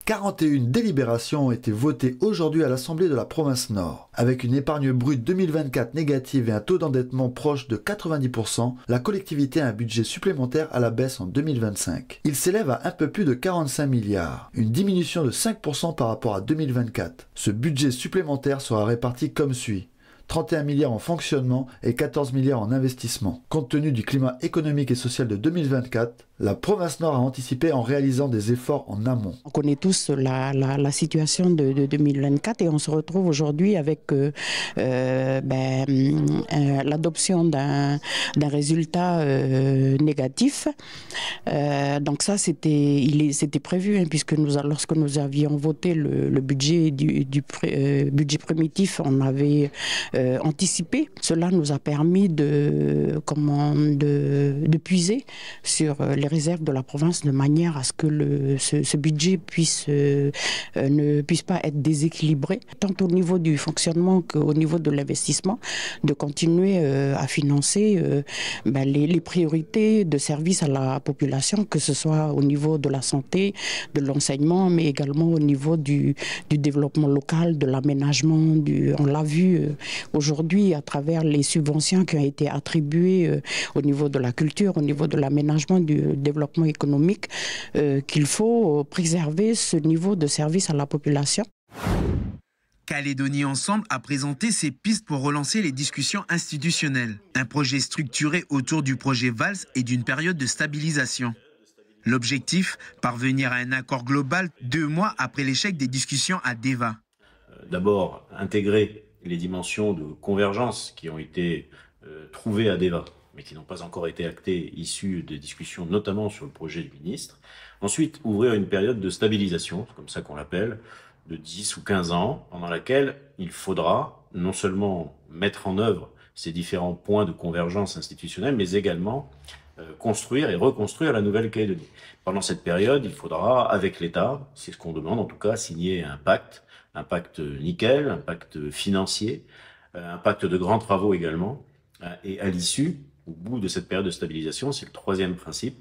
41 délibérations ont été votées aujourd'hui à l'Assemblée de la province Nord. Avec une épargne brute 2024 négative et un taux d'endettement proche de 90%, la collectivité a un budget supplémentaire à la baisse en 2025. Il s'élève à un peu plus de 45 milliards, une diminution de 5% par rapport à 2024. Ce budget supplémentaire sera réparti comme suit. 31 milliards en fonctionnement et 14 milliards en investissement. Compte tenu du climat économique et social de 2024, la province Nord a anticipé en réalisant des efforts en amont. On connaît tous la situation de 2024 et on se retrouve aujourd'hui avec l'adoption d'un résultat négatif. Donc ça, c'était prévu, hein, puisque lorsque nous avions voté le budget budget primitif, on avait anticipé. Cela nous a permis de puiser sur les réserves de la province de manière à ce que ce budget ne puisse pas être déséquilibré, tant au niveau du fonctionnement qu'au niveau de l'investissement, de continuer à financer les priorités de services à la population, que ce soit au niveau de la santé, de l'enseignement, mais également au niveau du développement local, de l'aménagement. On l'a vu aujourd'hui à travers les subventions qui ont été attribuées au niveau de la culture, au niveau de l'aménagement, du développement économique, qu'il faut préserver ce niveau de service à la population. Calédonie Ensemble a présenté ses pistes pour relancer les discussions institutionnelles. Un projet structuré autour du projet VALS et d'une période de stabilisation. L'objectif, parvenir à un accord global 2 mois après l'échec des discussions à Deva. D'abord, intégrer les dimensions de convergence qui ont été trouvées à Deva, mais qui n'ont pas encore été actées, issues des discussions, notamment sur le projet du ministre. Ensuite, ouvrir une période de stabilisation, c'est comme ça qu'on l'appelle, de 10 ou 15 ans, pendant laquelle il faudra non seulement mettre en œuvre ces différents points de convergence institutionnelle, mais également construire et reconstruire la Nouvelle-Calédonie. Pendant cette période, il faudra, avec l'État, c'est ce qu'on demande en tout cas, signer un pacte nickel, un pacte financier, un pacte de grands travaux également, et à l'issue, au bout de cette période de stabilisation, c'est le 3e principe,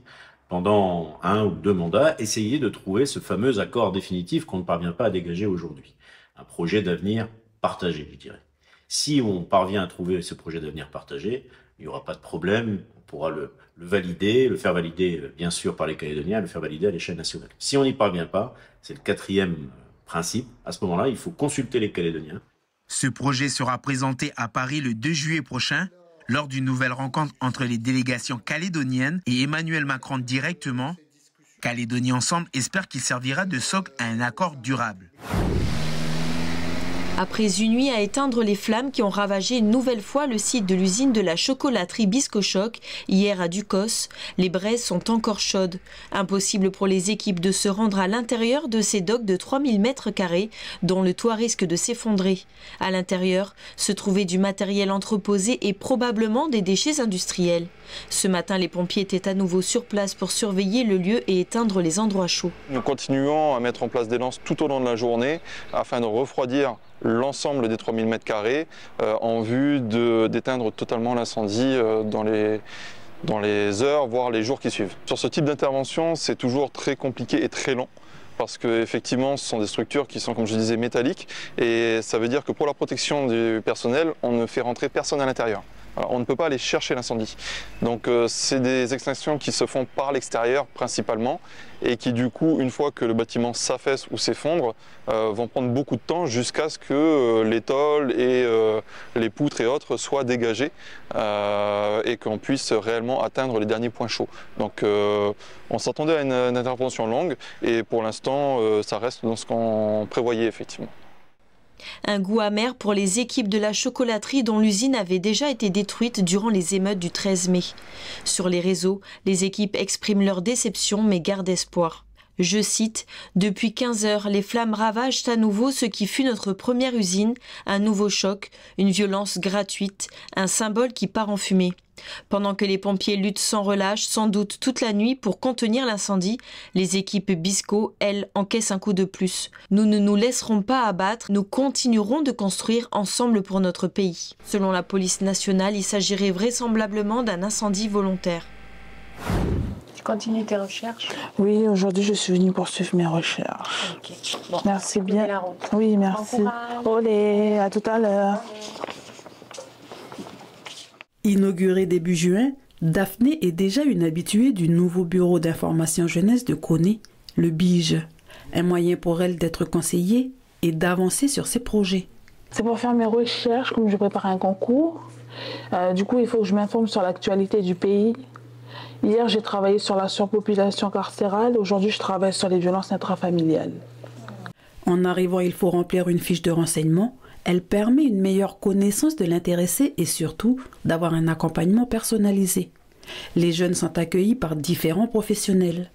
pendant 1 ou 2 mandats, essayer de trouver ce fameux accord définitif qu'on ne parvient pas à dégager aujourd'hui. Un projet d'avenir partagé, je dirais. Si on parvient à trouver ce projet d'avenir partagé, il n'y aura pas de problème, on pourra le valider, le faire valider bien sûr par les Calédoniens, le faire valider à l'échelle nationale. Si on n'y parvient pas, c'est le 4e principe, à ce moment-là, il faut consulter les Calédoniens. Ce projet sera présenté à Paris le 2 juillet prochain, lors d'une nouvelle rencontre entre les délégations calédoniennes et Emmanuel Macron directement. Calédonie Ensemble espère qu'il servira de socle à un accord durable. Après une nuit à éteindre les flammes qui ont ravagé une nouvelle fois le site de l'usine de la chocolaterie Biscochoc, hier à Ducos, les braises sont encore chaudes. Impossible pour les équipes de se rendre à l'intérieur de ces docks de 3000 m², dont le toit risque de s'effondrer. À l'intérieur se trouvait du matériel entreposé et probablement des déchets industriels. Ce matin, les pompiers étaient à nouveau sur place pour surveiller le lieu et éteindre les endroits chauds. Nous continuons à mettre en place des lances tout au long de la journée afin de refroidir l'ensemble des 3000 m² en vue d'éteindre totalement l'incendie dans les heures, voire les jours qui suivent. Sur ce type d'intervention, c'est toujours très compliqué et très long, parce qu'effectivement, ce sont des structures qui sont, comme je disais, métalliques, et ça veut dire que pour la protection du personnel, on ne fait rentrer personne à l'intérieur. On ne peut pas aller chercher l'incendie. Donc c'est des extinctions qui se font par l'extérieur principalement, et qui du coup, une fois que le bâtiment s'affaisse ou s'effondre, vont prendre beaucoup de temps jusqu'à ce que les tôles et les poutres et autres soient dégagées et qu'on puisse réellement atteindre les derniers points chauds. Donc on s'attendait à une intervention longue, et pour l'instant ça reste dans ce qu'on prévoyait effectivement. Un goût amer pour les équipes de la chocolaterie dont l'usine avait déjà été détruite durant les émeutes du 13 mai. Sur les réseaux, les équipes expriment leur déception mais gardent espoir. Je cite, « Depuis 15 heures, les flammes ravagent à nouveau ce qui fut notre première usine, un nouveau choc, une violence gratuite, un symbole qui part en fumée. Pendant que les pompiers luttent sans relâche, sans doute toute la nuit pour contenir l'incendie, les équipes Bisco, elles, encaissent un coup de plus. Nous ne nous laisserons pas abattre, nous continuerons de construire ensemble pour notre pays. » Selon la police nationale, il s'agirait vraisemblablement d'un incendie volontaire. continues tes recherches? Oui, aujourd'hui je suis venue poursuivre mes recherches. Ok. Bon, merci bien. La route. Oui, merci. Olé, à tout à l'heure. Inaugurée début juin, Daphné est déjà une habituée du nouveau bureau d'information jeunesse de Koné, le BIGE. Un moyen pour elle d'être conseillée et d'avancer sur ses projets. C'est pour faire mes recherches, comme je prépare un concours. Du coup, il faut que je m'informe sur l'actualité du pays. Hier, j'ai travaillé sur la surpopulation carcérale. Aujourd'hui, je travaille sur les violences intrafamiliales. En arrivant, il faut remplir une fiche de renseignement. Elle permet une meilleure connaissance de l'intéressé et surtout d'avoir un accompagnement personnalisé. Les jeunes sont accueillis par différents professionnels.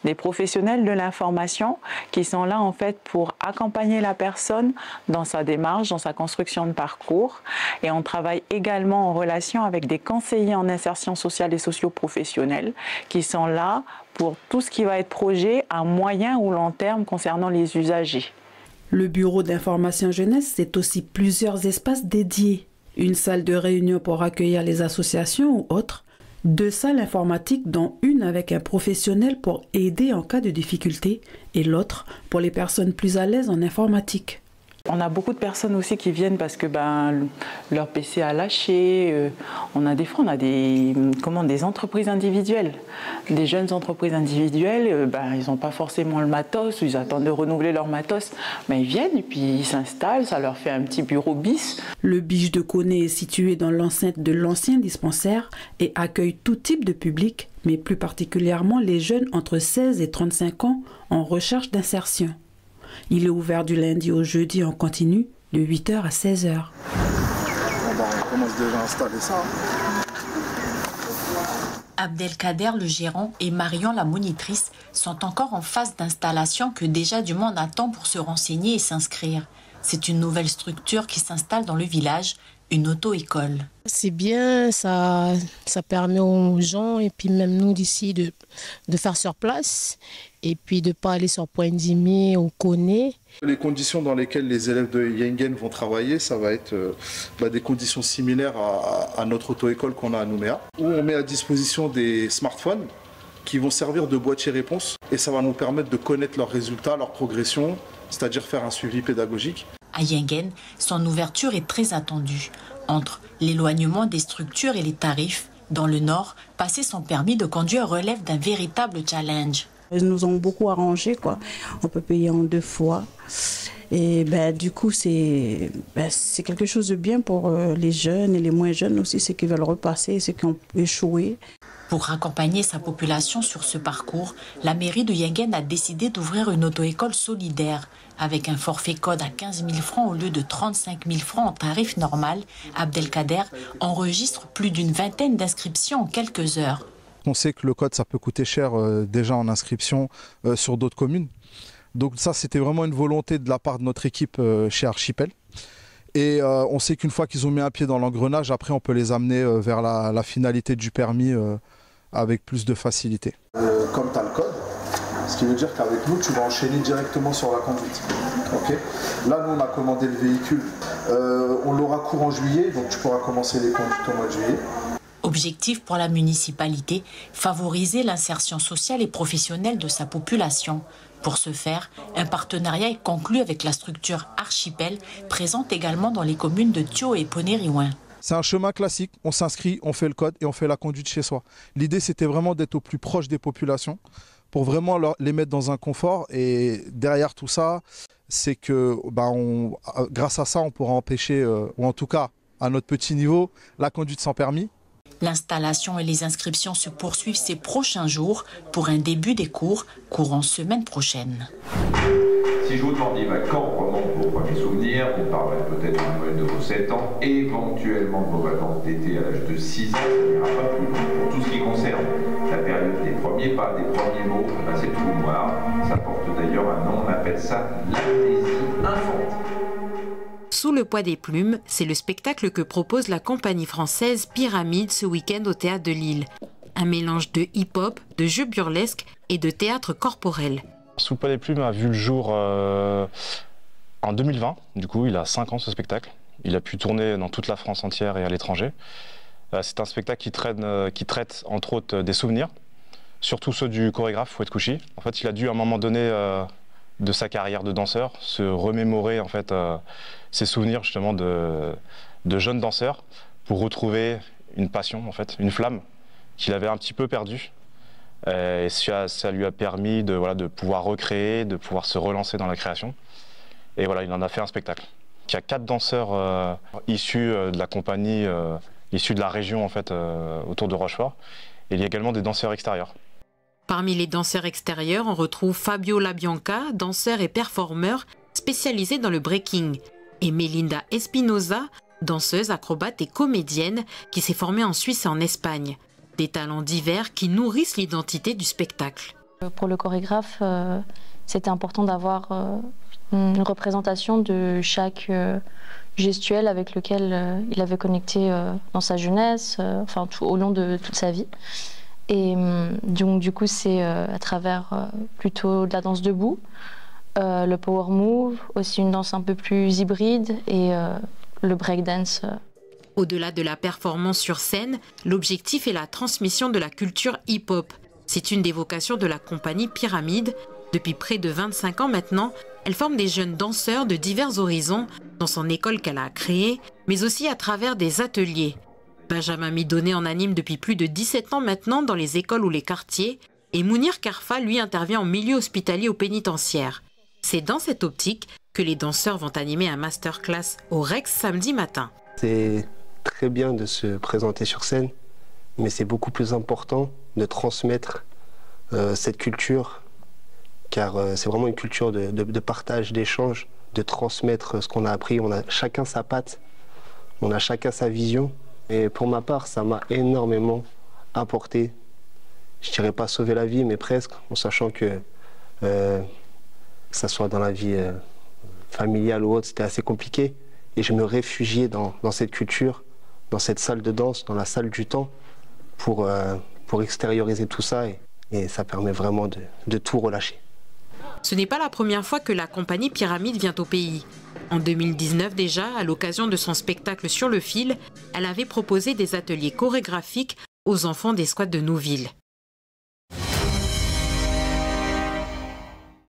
Des professionnels de l'information qui sont là en fait pour accompagner la personne dans sa démarche, dans sa construction de parcours. Et on travaille également en relation avec des conseillers en insertion sociale et socio-professionnelle qui sont là pour tout ce qui va être projet à moyen ou long terme concernant les usagers. Le bureau d'information jeunesse, c'est aussi plusieurs espaces dédiés. Une salle de réunion pour accueillir les associations ou autres. 2 salles informatiques, dont une avec un professionnel pour aider en cas de difficulté et l'autre pour les personnes plus à l'aise en informatique. On a beaucoup de personnes aussi qui viennent parce que leur PC a lâché. Des entreprises individuelles, des jeunes entreprises individuelles. Ils n'ont pas forcément le matos, ils attendent de renouveler leur matos. Mais ils viennent et puis ils s'installent, ça leur fait un petit bureau bis. Le BIGE de Koné est situé dans l'enceinte de l'ancien dispensaire et accueille tout type de public, mais plus particulièrement les jeunes entre 16 et 35 ans en recherche d'insertion. Il est ouvert du lundi au jeudi en continu, de 8h à 16h. On commence déjà à installer ça. Abdelkader, le gérant, et Marion, la monitrice, sont encore en phase d'installation que déjà du monde attend pour se renseigner et s'inscrire. C'est une nouvelle structure qui s'installe dans le village, une auto-école. C'est bien, ça permet aux gens et puis même nous d'ici de faire sur place et puis de ne pas aller sur Pointe-Dimier ou Koné. Les conditions dans lesquelles les élèves de Yengen vont travailler, ça va être des conditions similaires à notre auto-école qu'on a à Nouméa, où on met à disposition des smartphones qui vont servir de boîtier réponse et ça va nous permettre de connaître leurs résultats, leur progression, c'est-à-dire faire un suivi pédagogique. À Yengen, son ouverture est très attendue. Entre l'éloignement des structures et les tarifs, dans le Nord, passer son permis de conduire relève d'un véritable challenge. Ils nous ont beaucoup arrangé, quoi. On peut payer en 2 fois. Et du coup, c'est quelque chose de bien pour les jeunes et les moins jeunes aussi, ceux qui veulent repasser, ceux qui ont échoué. Pour accompagner sa population sur ce parcours, la mairie de Yengen a décidé d'ouvrir une auto-école solidaire. Avec un forfait code à 15 000 francs au lieu de 35 000 francs en tarif normal, Abdelkader enregistre plus d'une vingtaine d'inscriptions en quelques heures. On sait que le code, ça peut coûter cher déjà en inscription sur d'autres communes. Donc ça, c'était vraiment une volonté de la part de notre équipe chez Archipel. Et on sait qu'une fois qu'ils ont mis un pied dans l'engrenage, après on peut les amener vers la finalité du permis avec plus de facilité. Comme tu as le code, ce qui veut dire qu'avec nous, tu vas enchaîner directement sur la conduite. Okay. Là, nous, on a commandé le véhicule. On l'aura courant juillet, donc tu pourras commencer les conduites au mois de juillet. Objectif pour la municipalité, favoriser l'insertion sociale et professionnelle de sa population. Pour ce faire, un partenariat est conclu avec la structure Archipel, présente également dans les communes de Thio et Ponériouin. C'est un chemin classique, on s'inscrit, on fait le code et on fait la conduite chez soi. L'idée, c'était vraiment d'être au plus proche des populations pour vraiment les mettre dans un confort. Et derrière tout ça, c'est que grâce à ça, on pourra empêcher, ou en tout cas à notre petit niveau, la conduite sans permis. L'installation et les inscriptions se poursuivent ces prochains jours pour un début des cours courant semaine prochaine. Si je vous demande quand remontent vos premiers souvenirs, vous parlerez peut-être de Noël de vos 7 ans, éventuellement de vos vacances d'été à l'âge de 6 ans, ça n'ira pas plus loin. Pour tout ce qui concerne la période des premiers pas, des premiers mots, c'est tout noir. Ça porte d'ailleurs un nom, on appelle ça l'amnésie infantile. Sous le poids des plumes, c'est le spectacle que propose la compagnie française Pyramide ce week-end au Théâtre de Lille. Un mélange de hip-hop, de jeux burlesques et de théâtre corporel. Sous le poids des plumes a vu le jour en 2020, du coup il a 5 ans ce spectacle. Il a pu tourner dans toute la France entière et à l'étranger. C'est un spectacle qui traite entre autres des souvenirs surtout ceux du chorégraphe Fouet Kouchi. En fait, il a dû à un moment donné de sa carrière de danseur se remémorer en fait ses souvenirs justement de jeunes danseurs pour retrouver une passion, en fait, une flamme qu'il avait un petit peu perdue. Et ça lui a permis de pouvoir recréer, de pouvoir se relancer dans la création. Et voilà, il en a fait un spectacle. Il y a 4 danseurs issus de la compagnie, issus de la région en fait, autour de Rochefort. Et il y a également des danseurs extérieurs. Parmi les danseurs extérieurs, on retrouve Fabio Labianca, danseur et performeur spécialisé dans le breaking, et Melinda Espinosa, danseuse, acrobate et comédienne qui s'est formée en Suisse et en Espagne. Des talents divers qui nourrissent l'identité du spectacle. Pour le chorégraphe, c'était important d'avoir une représentation de chaque gestuelle avec lequel il avait connecté dans sa jeunesse, au long de toute sa vie. Et donc du coup c'est à travers plutôt de la danse debout, le power move, aussi une danse un peu plus hybride et le breakdance. Au-delà de la performance sur scène, l'objectif est la transmission de la culture hip-hop. C'est une des vocations de la compagnie Pyramide. Depuis près de 25 ans maintenant, elle forme des jeunes danseurs de divers horizons dans son école qu'elle a créée, mais aussi à travers des ateliers. Benjamin Midonnet en anime depuis plus de 17 ans maintenant dans les écoles ou les quartiers, et Mounir Karfa, lui, intervient en milieu hospitalier ou pénitentiaire. C'est dans cette optique que les danseurs vont animer un masterclass au Rex samedi matin. C'est très bien de se présenter sur scène, mais c'est beaucoup plus important de transmettre cette culture, car c'est vraiment une culture de partage, d'échange, de transmettre ce qu'on a appris. On a chacun sa patte, on a chacun sa vision. Et pour ma part, ça m'a énormément apporté. Je ne dirais pas sauver la vie, mais presque, en sachant que ça soit dans la vie familiale ou autre, c'était assez compliqué. Et je me réfugiais dans cette culture, dans cette salle de danse, dans la salle du temps, pour extérioriser tout ça. Et ça permet vraiment de tout relâcher. Ce n'est pas la première fois que la compagnie Pyramide vient au pays. En 2019 déjà, à l'occasion de son spectacle Sur le fil, elle avait proposé des ateliers chorégraphiques aux enfants des squats de Nouville.